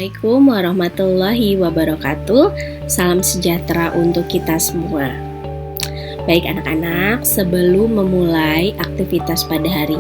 Assalamualaikum warahmatullahi wabarakatuh. Salam sejahtera untuk kita semua. Baik anak-anak, sebelum memulai aktivitas pada hari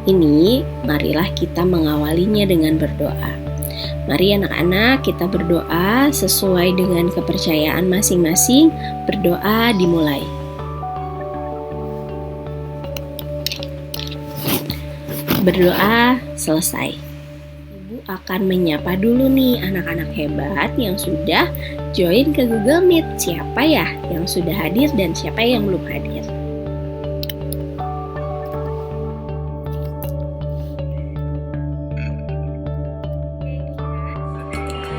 ini, marilah kita mengawalinya dengan berdoa. Mari anak-anak, kita berdoa sesuai dengan kepercayaan masing-masing. Berdoa dimulai. Berdoa selesai. Akan menyapa dulu nih anak-anak hebat yang sudah join ke Google Meet. Siapa ya yang sudah hadir dan siapa yang belum hadir?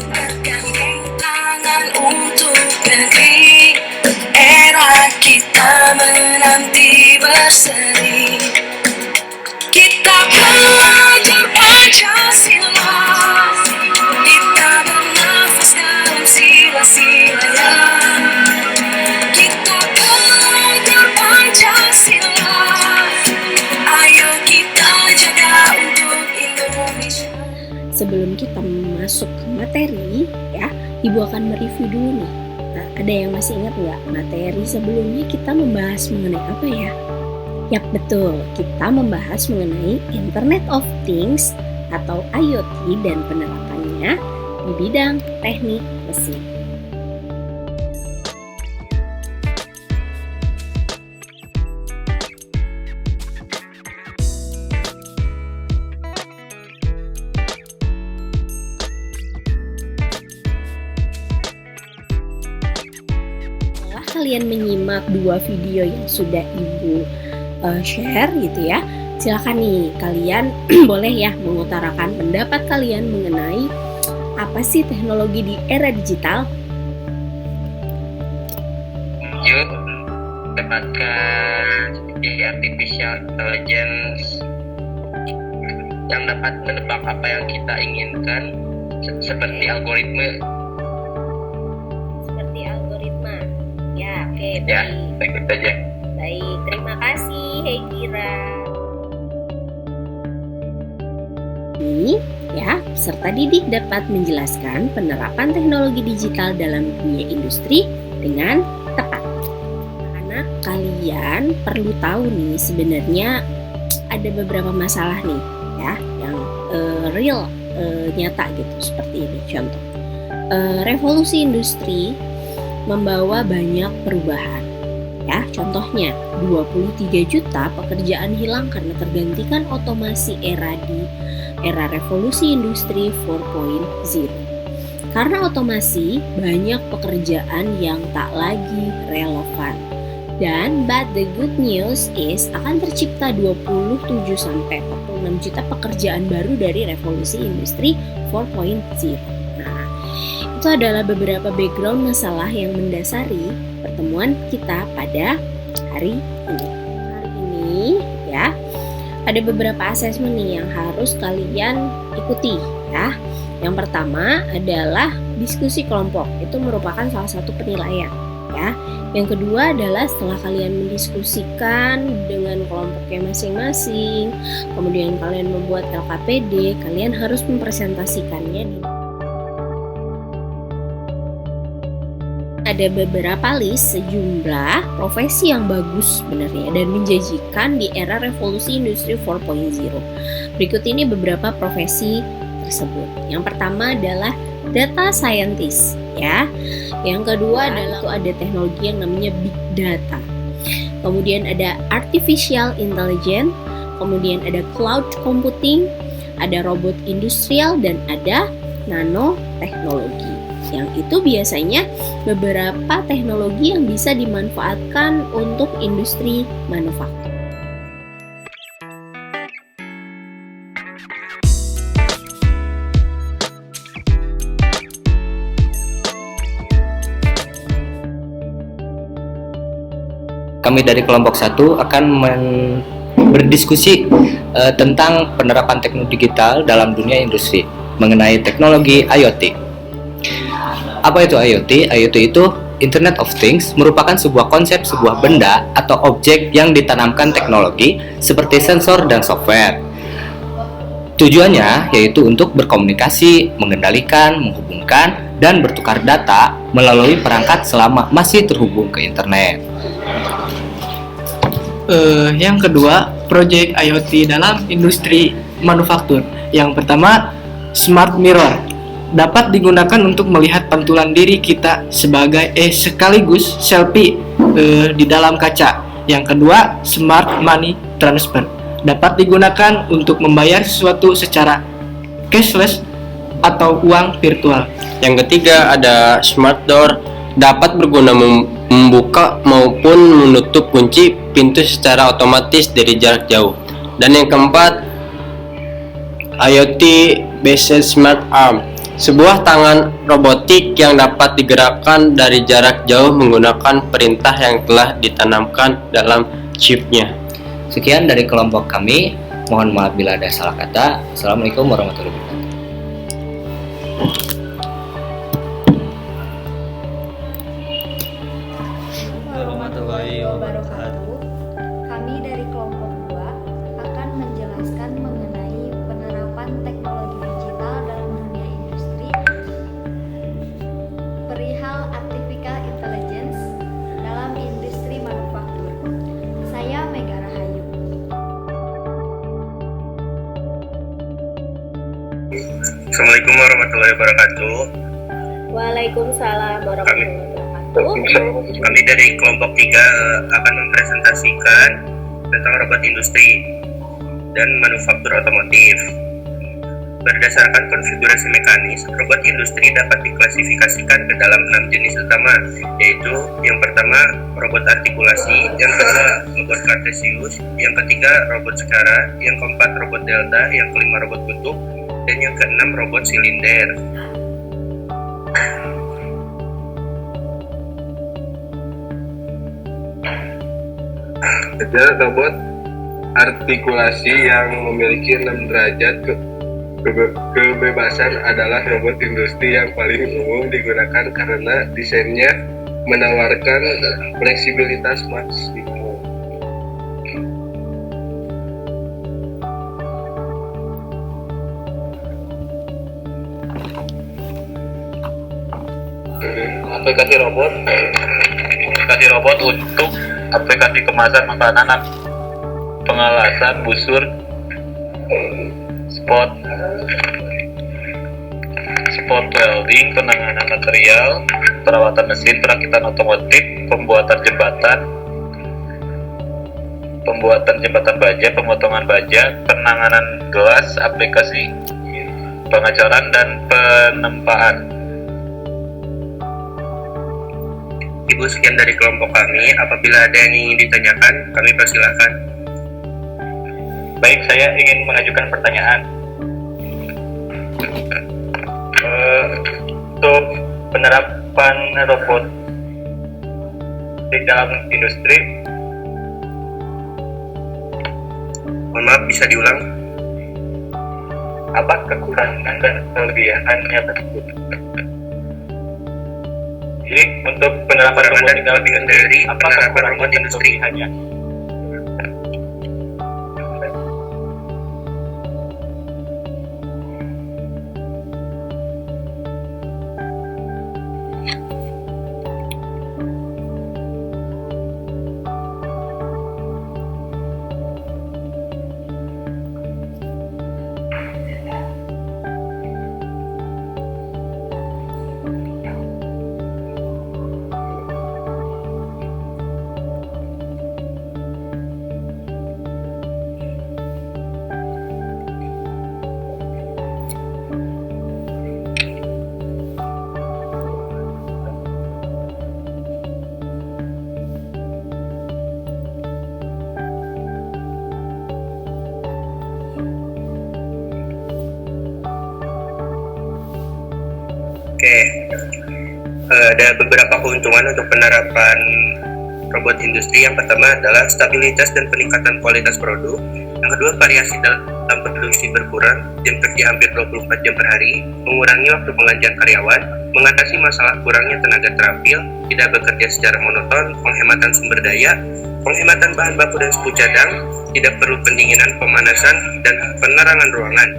Bergandeng tangan untuk negeri, era kita menanti berseri. Kita belajar Pancasila, kita bernafas dalam sila-silanya. Kita belajar Pancasila, ayo kita jaga untuk Indonesia. Sebelum kita masuk ke materi, ya, Ibu akan mereview dulu nih. Nah, ada yang masih ingat nggak materi sebelumnya kita membahas mengenai apa ya? Yap, betul. Kita membahas mengenai Internet of Things atau IoT dan penerapannya di bidang teknik mesin. Setelah kalian menyimak dua video yang sudah Ibu share gitu ya, silakan nih kalian boleh ya mengutarakan pendapat kalian mengenai apa sih teknologi di era digital. Yuk dapatkan artificial intelligence yang dapat menebak apa yang kita inginkan seperti algoritma. Ya, oke, Ya, baik. begitu aja. Baik, terima kasih Hegira. Ini ya, peserta didik dapat menjelaskan penerapan teknologi digital dalam dunia industri dengan tepat. Anak kalian perlu tahu nih, sebenarnya ada beberapa masalah nih ya yang real, nyata gitu, seperti ini contoh. Revolusi industri membawa banyak perubahan. Ya, contohnya 23 juta pekerjaan hilang karena tergantikan otomasi era revolusi industri 4.0. Karena otomasi, banyak pekerjaan yang tak lagi relevan. Dan but the good news is akan tercipta 27 sampai 46 juta pekerjaan baru dari revolusi industri 4.0. Nah, itu adalah beberapa background masalah yang mendasari pertemuan kita pada hari ini. Hari ini ya, ada beberapa asesmen nih yang harus kalian ikuti ya. Yang pertama adalah diskusi kelompok. Itu merupakan salah satu penilaian ya. Yang kedua adalah setelah kalian mendiskusikan dengan kelompoknya masing-masing, kemudian kalian membuat LKPD, kalian harus mempresentasikannya di ada beberapa list sejumlah profesi yang bagus sebenarnya dan menjanjikan di era revolusi industri 4.0. Berikut ini beberapa profesi tersebut. Yang pertama adalah data scientist ya. Yang kedua adalah ada teknologi yang namanya big data. Kemudian ada artificial intelligence, kemudian ada cloud computing, ada robot industrial dan ada nanoteknologi. Yang itu biasanya beberapa teknologi yang bisa dimanfaatkan untuk industri manufaktur. Kami dari kelompok 1 akan berdiskusi tentang penerapan teknologi digital dalam dunia industri mengenai teknologi IoT. Apa itu IoT? IoT itu Internet of Things, merupakan sebuah konsep sebuah benda atau objek yang ditanamkan teknologi seperti sensor dan software. Tujuannya yaitu untuk berkomunikasi, mengendalikan, menghubungkan, dan bertukar data melalui perangkat selama masih terhubung ke internet. Yang kedua, proyek IoT dalam industri manufaktur. Yang pertama, Smart Mirror dapat digunakan untuk melihat pantulan diri kita sekaligus selfie di dalam kaca. Yang kedua, Smart Money Transfer dapat digunakan untuk membayar sesuatu secara cashless atau uang virtual. Yang ketiga ada Smart Door, dapat berguna membuka maupun menutup kunci pintu secara otomatis dari jarak jauh. Dan yang keempat, IoT Based Smart Arm, sebuah tangan robotik yang dapat digerakkan dari jarak jauh menggunakan perintah yang telah ditanamkan dalam chipnya. Sekian dari kelompok kami. Mohon maaf bila ada salah kata. Assalamualaikum warahmatullahi wabarakatuh. Warahmatullahi wabarakatuh. Kami dari kelompok 2 akan menjelaskan mengenai penerapan teknologi digital dalam dunia industri perihal artificial intelligence dalam industri manufaktur. Saya Mega Rahayu. Assalamualaikum warahmatullahi wabarakatuh. Waalaikumsalam warahmatullahi wabarakatuh. Kami dari kelompok 3 akan mempresentasikan tentang robot industri dan manufaktur otomotif. Berdasarkan konfigurasi mekanis, robot industri dapat diklasifikasikan ke dalam 6 jenis utama, yaitu yang pertama robot artikulasi, yang kedua robot kartesius, yang ketiga robot skara, yang keempat robot delta, yang kelima robot kutub, dan yang keenam robot silinder. Ada robot artikulasi yang memiliki 6 derajat kebebasan adalah robot industri yang paling umum digunakan karena desainnya menawarkan fleksibilitas maksimum. Aplikasi robot untuk aplikasi kemasan makanan, pengelasan busur, spot welding, penanganan material, perawatan mesin, perakitan otomotif, pembuatan jembatan baja, pemotongan baja, penanganan gelas, aplikasi pengecoran dan penempaan. Ibu, sekian dari kelompok kami. Apabila ada yang ingin ditanyakan, kami persilahkan. Baik, saya ingin mengajukan pertanyaan. Untuk penerapan robot di dalam industri, Mohon maaf, bisa diulang? apa kekurangan dan kelebihannya tersebut? Jadi untuk penerapan robot di dalam industri, apa penerapan kekurangan robot dan industri? kelebihannya? Oke, ada beberapa keuntungan untuk penerapan robot industri. Yang pertama adalah stabilitas dan peningkatan kualitas produk. Yang kedua, variasi dalam produksi berkurang, jam kerja hampir 24 jam per hari, mengurangi waktu pengajian karyawan, mengatasi masalah kurangnya tenaga terampil, tidak bekerja secara monoton, penghematan sumber daya, penghematan bahan baku dan suhu cadang, tidak perlu pendinginan, pemanasan, dan penerangan ruangan.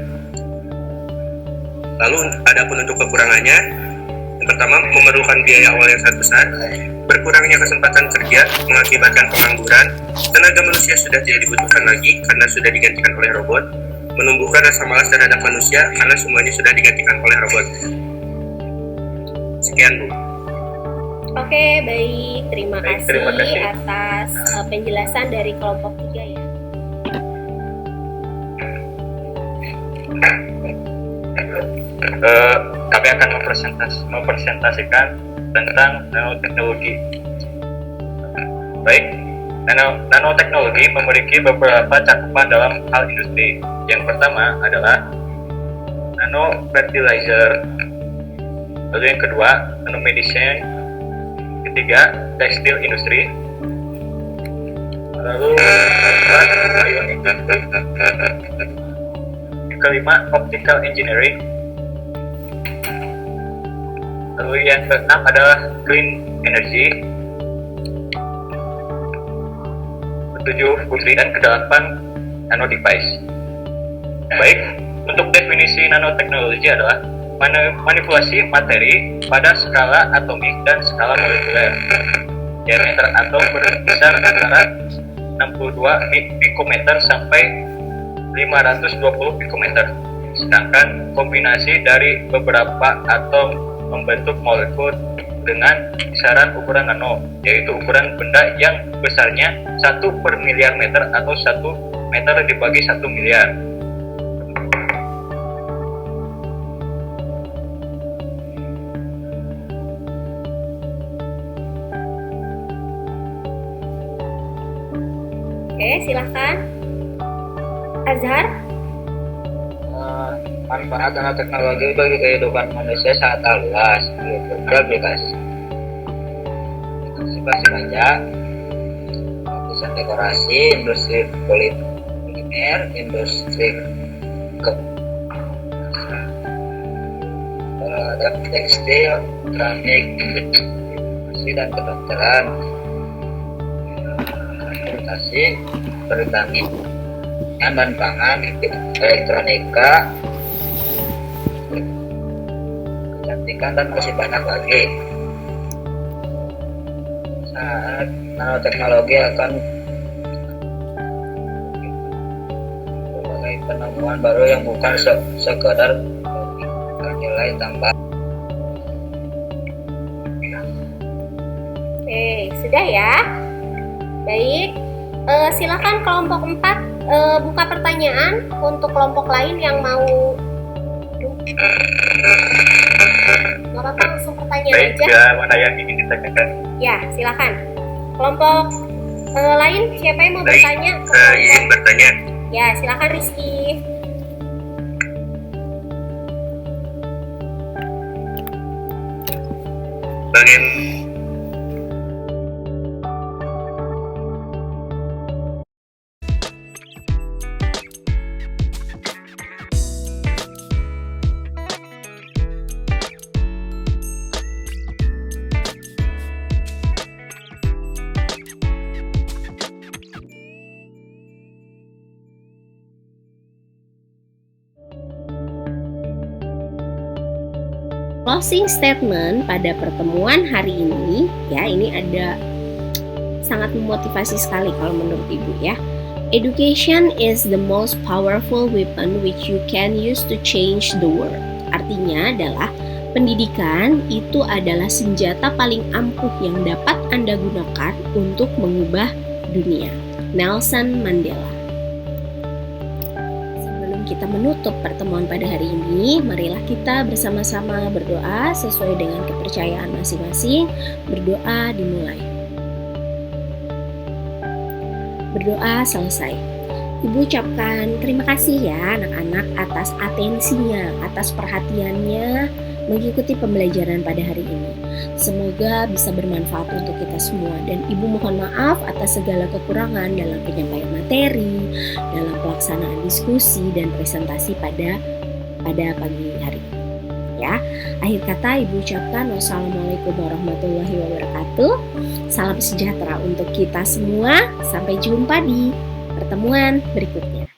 Lalu adapun untuk kekurangannya, yang pertama memerlukan biaya awal yang sangat besar, berkurangnya kesempatan kerja mengakibatkan pengangguran, tenaga manusia sudah tidak dibutuhkan lagi karena sudah digantikan oleh robot, menumbuhkan rasa malas terhadap manusia karena semuanya sudah digantikan oleh robot. Sekian, Bu. Oke, baik. Terima Baik, terima kasih kasih. atas penjelasan dari kelompok 3 ya. Kami akan mempresentasikan tentang nanoteknologi. Baik, nanoteknologi memiliki beberapa cakupan dalam hal industri. Yang pertama adalah nano fertilizer, lalu yang kedua nanomedicine, ketiga tekstil industri, lalu yang keempat bionik, yang kelima optical engineering, lalu yang keenam adalah clean energy, ketujuh putri, dan kedelapan nano device. Baik, untuk definisi nanoteknologi adalah manipulasi materi pada skala atomik dan skala molekuler. Diameter atom berkisar antara 62 pikometer sampai 520 pikometer. Sedangkan kombinasi dari beberapa atom membentuk molekul dengan kisaran ukuran nano, yaitu ukuran benda yang besarnya 1/miliar meter atau 1 meter dibagi 1 miliar. Oke, silahkan. Azhar. Manfaat nanoteknologi bagi kehidupan manusia sangat luas, beraplikasi. Aplikasi banyak, lapisan dekorasi, industri polimer, industri tekstil, keramik, industri dan kedokteran, transportasi, pertanian, dan pangan, elektronika, kecantikan, dan masih banyak lagi. Saat nanoteknologi akan berbagai penemuan baru yang bukan sekedar nilai tambah. Oke, sudah ya. Baik. Silakan kelompok 4 buka pertanyaan untuk kelompok lain yang mau. Gak apa-apa, langsung pertanyaan Baik, aja. ya, mana yang ingin ditanyakan? Ya, silakan. Kelompok lain siapa yang mau Baik, bertanya? saya izin bertanya. Ya, silakan Rizky. Bagaimana Closing statement pada pertemuan hari ini, ya, ini ada sangat memotivasi sekali kalau menurut Ibu ya. Education is the most powerful weapon which you can use to change the world. Artinya adalah pendidikan itu adalah senjata paling ampuh yang dapat Anda gunakan untuk mengubah dunia. Nelson Mandela. Kita menutup pertemuan pada hari ini, marilah kita bersama-sama berdoa sesuai dengan kepercayaan masing-masing. Berdoa dimulai. Berdoa selesai. Ibu ucapkan terima kasih ya anak-anak atas atensinya, atas perhatiannya mengikuti pembelajaran pada hari ini. Semoga bisa bermanfaat untuk kita semua, dan Ibu mohon maaf atas segala kekurangan dalam penyampaian materi, dalam pelaksanaan diskusi dan presentasi pada pagi hari ini. Ya, akhir kata Ibu ucapkan wassalamualaikum warahmatullahi wabarakatuh. Salam sejahtera untuk kita semua. Sampai jumpa di pertemuan berikutnya.